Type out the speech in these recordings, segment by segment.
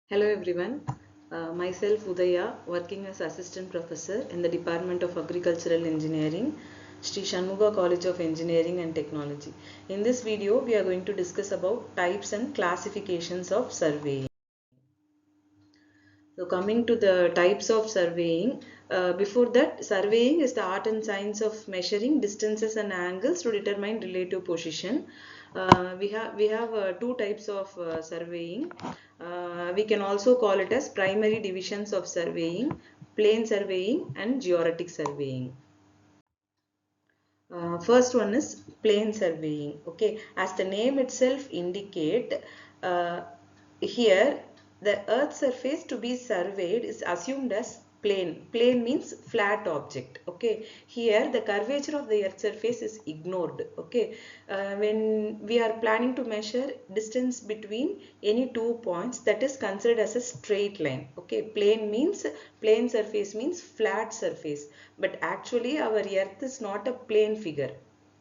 Hello everyone, myself Udaya, working as Assistant Professor in the Department of Agricultural Engineering, Sri Shanmuga College of Engineering and Technology. In this video, we are going to discuss about types and classifications of surveying. So coming to the types of surveying, before that, surveying is the art and science of measuring distances and angles to determine relative position. We have two types of surveying. We can also call it as primary divisions of surveying, plane surveying and geodetic surveying. First one is plane surveying. Okay, as the name itself indicate, uh, here the earth surface to be surveyed is assumed as plane. Plane means flat object. Okay, here the curvature of the earth surface is ignored. Okay, when we are planning to measure distance between any two points, that is considered as a straight line. Okay, plane surface means flat surface, but actually our earth is not a plane figure.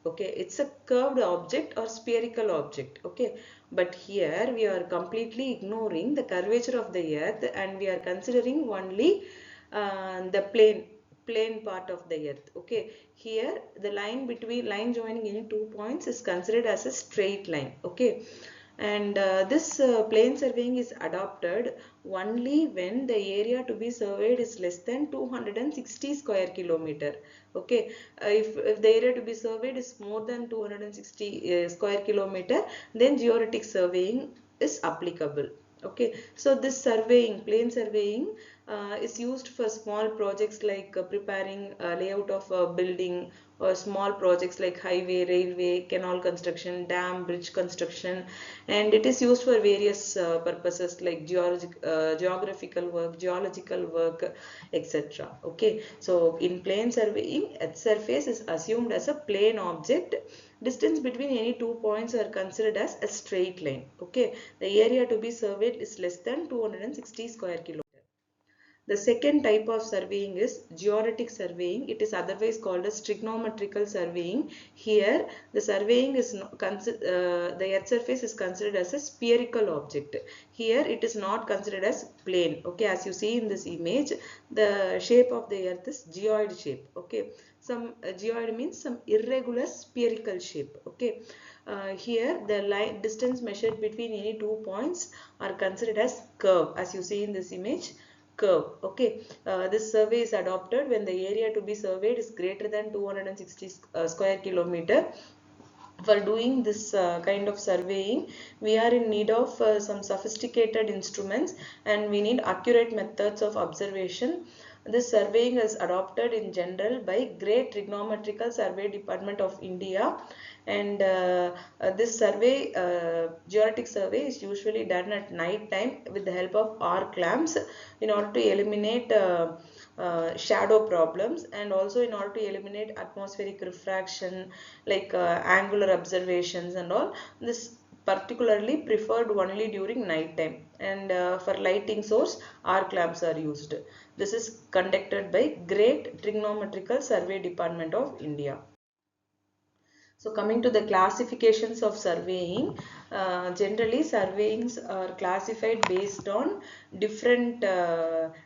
Okay, it's a curved object or spherical object. Okay, but here we are completely ignoring the curvature of the earth and we are considering only the plane part of the earth. Okay, here the line joining any two points is considered as a straight line. Okay, and this plane surveying is adopted only when the area to be surveyed is less than 260 square kilometer. Okay, if the area to be surveyed is more than 260 square kilometer, then geodetic surveying is applicable. Okay, so this surveying, plane surveying, is used for small projects like preparing a layout of a building, or small projects like highway, railway, canal construction, dam, bridge construction, and it is used for various purposes like geographical work, geological work, etc. Okay, so in plane surveying, earth surface is assumed as a plane object. Distance between any two points are considered as a straight line. Okay, the area to be surveyed is less than 260 square kilometers. The second type of surveying is geodetic surveying. It is otherwise called as trigonometrical surveying. Here, the surveying is the earth surface is considered as a spherical object. Here, it is not considered as plane. Okay, as you see in this image, the shape of the earth is geoid shape. Okay, some geoid means some irregular spherical shape. Okay, here the line distance measured between any two points are considered as curve, as you see in this image, curve. Okay, this survey is adopted when the area to be surveyed is greater than 260 square kilometer. For doing this kind of surveying, we are in need of some sophisticated instruments and we need accurate methods of observation. This surveying is adopted in general by Great Trigonometrical Survey Department of India, and this survey, geodetic survey, is usually done at night time with the help of arc lamps in order to eliminate shadow problems, and also in order to eliminate atmospheric refraction like angular observations and all. This particularly preferred only during night time, and for lighting source arc lamps are used. This is conducted by Great Trigonometrical Survey Department of India. So coming to the classifications of surveying, generally surveyings are classified based on different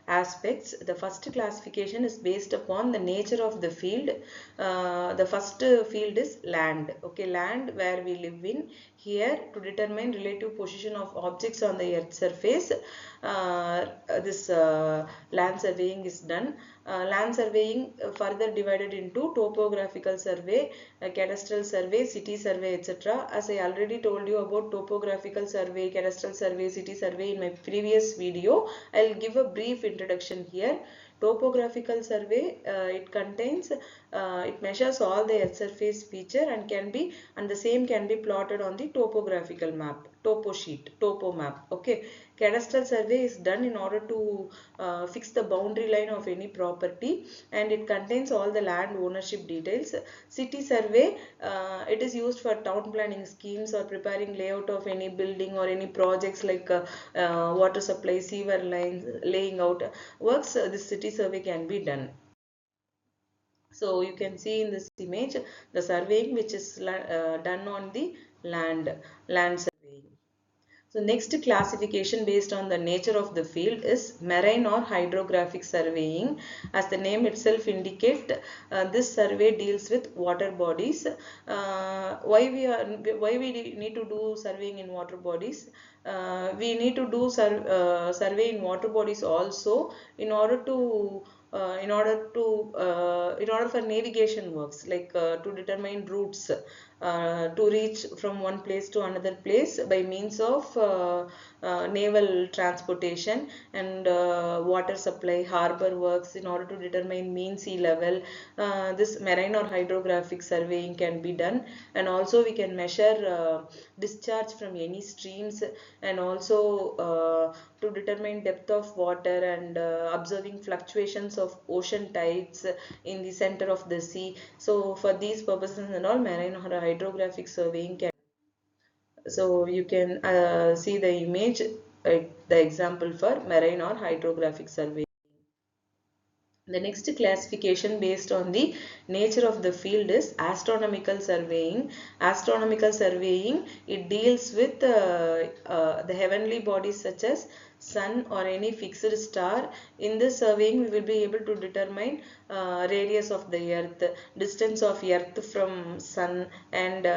aspects. The first classification is based upon the nature of the field. The first field is land. Okay, land where we live in. Here, to determine relative position of objects on the earth surface, this land surveying is done. Land surveying further divided into topographical survey, cadastral survey, city survey, etc. As I already told you about topographical survey, cadastral survey, city survey in my previous video, I'll give a brief introduction here. Topographical survey, it measures all the earth surface feature and the same can be plotted on the topographical map, topo sheet, topo map. Okay, cadastral survey is done in order to fix the boundary line of any property, and it contains all the land ownership details. City survey, it is used for town planning schemes or preparing layout of any building or any projects like water supply, sewer lines, laying out works. This city survey can be done. So you can see in this image the surveying which is done on the land surveying. So next classification based on the nature of the field is marine or hydrographic surveying. As the name itself indicate, this survey deals with water bodies. Why we need to do surveying in water bodies? We need to do survey in water bodies also in order to in order for navigation works, like to determine routes to reach from one place to another place by means of naval transportation and water supply, harbor works, in order to determine mean sea level. This marine or hydrographic surveying can be done, and also we can measure discharge from any streams, and also to determine depth of water, and observing fluctuations of ocean tides in the center of the sea. So for these purposes and all, marine or hydrographic surveying can. So you can see the image, the example for marine or hydrographic survey. The next classification based on the nature of the field is astronomical surveying. Astronomical surveying, it deals with the heavenly bodies such as sun or any fixed star. In this surveying, we will be able to determine radius of the earth, distance of earth from sun, and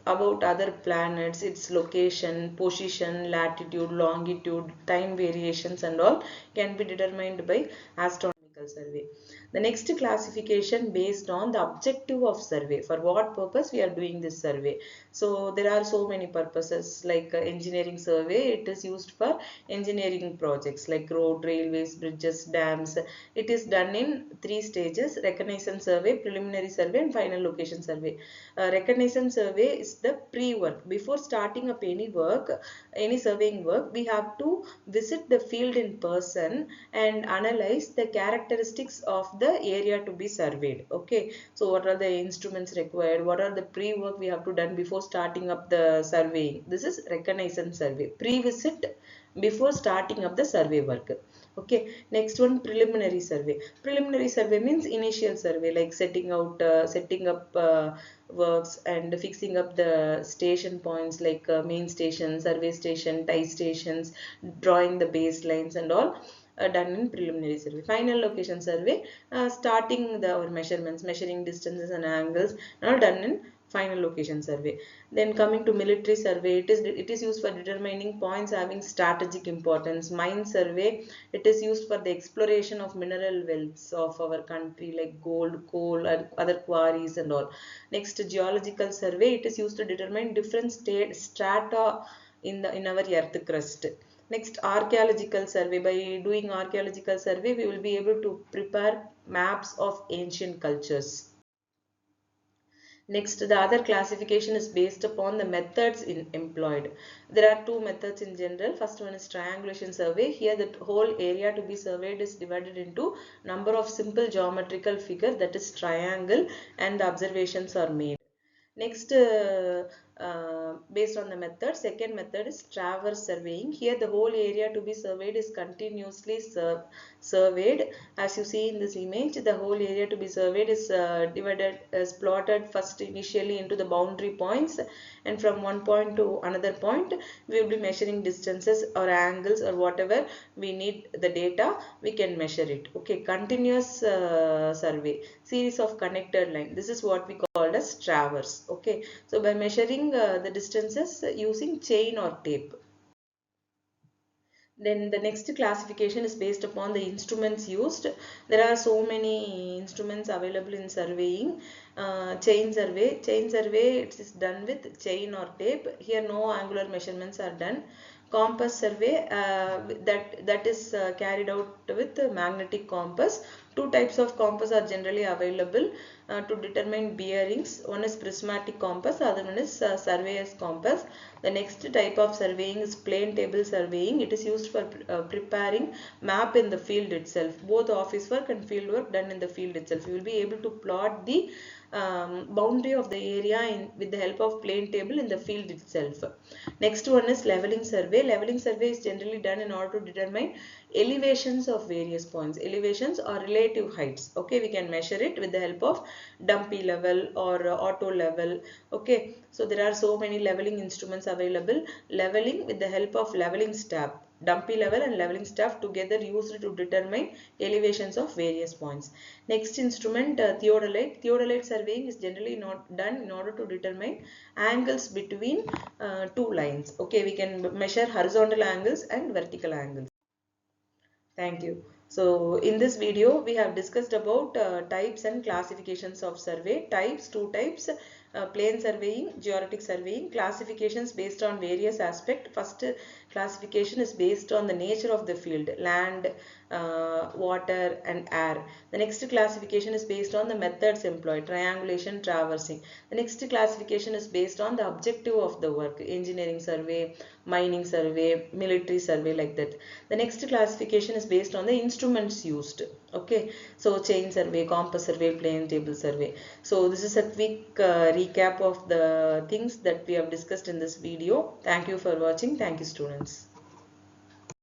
about other planets, its location, position, latitude, longitude, time variations and all can be determined by astronomical survey. The next classification based on the objective of survey. For what purpose we are doing this survey? So there are so many purposes, like engineering survey. It is used for engineering projects like road, railways, bridges, dams. It is done in three stages: reconnaissance survey, preliminary survey, and final location survey. Reconnaissance survey is the pre-work. Before starting up any work, any surveying work, we have to visit the field in person and analyze the characteristics of the area to be surveyed. Okay, so what are the instruments required, what are the pre-work we have to done before starting up the surveying? This is reconnaissance survey, pre-visit before starting up the survey work. Okay, next one, preliminary survey. Preliminary survey means initial survey, like setting up works and fixing up the station points, like main station, survey station, tie stations, drawing the baselines and all, done in preliminary survey. Final location survey, starting our measurements, measuring distances and angles, all done in final location survey. Then coming to military survey, it is used for determining points having strategic importance. Mine survey, it is used for the exploration of mineral wealths of our country, like gold, coal, and other quarries and all. Next, geological survey, it is used to determine different strata in our earth crust. Next, archaeological survey. By doing archaeological survey, we will be able to prepare maps of ancient cultures. Next, the other classification is based upon the methods employed. There are two methods in general. First one is triangulation survey. Here the whole area to be surveyed is divided into number of simple geometrical figure, that is triangle, and the observations are made. Next, based on the method, second method is traverse surveying. Here the whole area to be surveyed is continuously surveyed. As you see in this image, the whole area to be surveyed is plotted first initially into the boundary points, and from one point to another point we will be measuring distances or angles or whatever we need the data, we can measure it. Okay, continuous survey, series of connected line, this is what we call as traverse. Okay, so by measuring the distances using chain or tape. Then the next classification is based upon the instruments used. There are so many instruments available in surveying. Chain survey. Chain survey, it is done with chain or tape. Here no angular measurements are done. Compass survey, that is carried out with magnetic compass. Two types of compass are generally available to determine bearings. One is prismatic compass, other one is surveyor's compass. The next type of surveying is plane table surveying. It is used for preparing map in the field itself. Both office work and field work done in the field itself. You will be able to plot the boundary of the area with the help of plane table in the field itself. Next one is leveling survey. Leveling survey is generally done in order to determine elevations of various points. Elevations or relative heights. Okay, we can measure it with the help of dumpy level or auto level. Okay, so there are so many leveling instruments available. Leveling with the help of leveling staff. Dumpy level and leveling staff together used to determine elevations of various points. Next instrument, theodolite. Theodolite surveying is generally not done in order to determine angles between two lines. Okay, we can measure horizontal angles and vertical angles. Thank you. So in this video, we have discussed about types and classifications of survey. Types, two types, plane surveying, geodetic surveying, classifications based on various aspects. First classification is based on the nature of the field, land, water and air. The next classification is based on the methods employed, triangulation, traversing. The next classification is based on the objective of the work, engineering survey, mining survey, military survey, like that. The next classification is based on the instruments used. Okay, so chain survey, compass survey, plane table survey. So this is a quick recap of the things that we have discussed in this video. Thank you for watching. Thank you, students.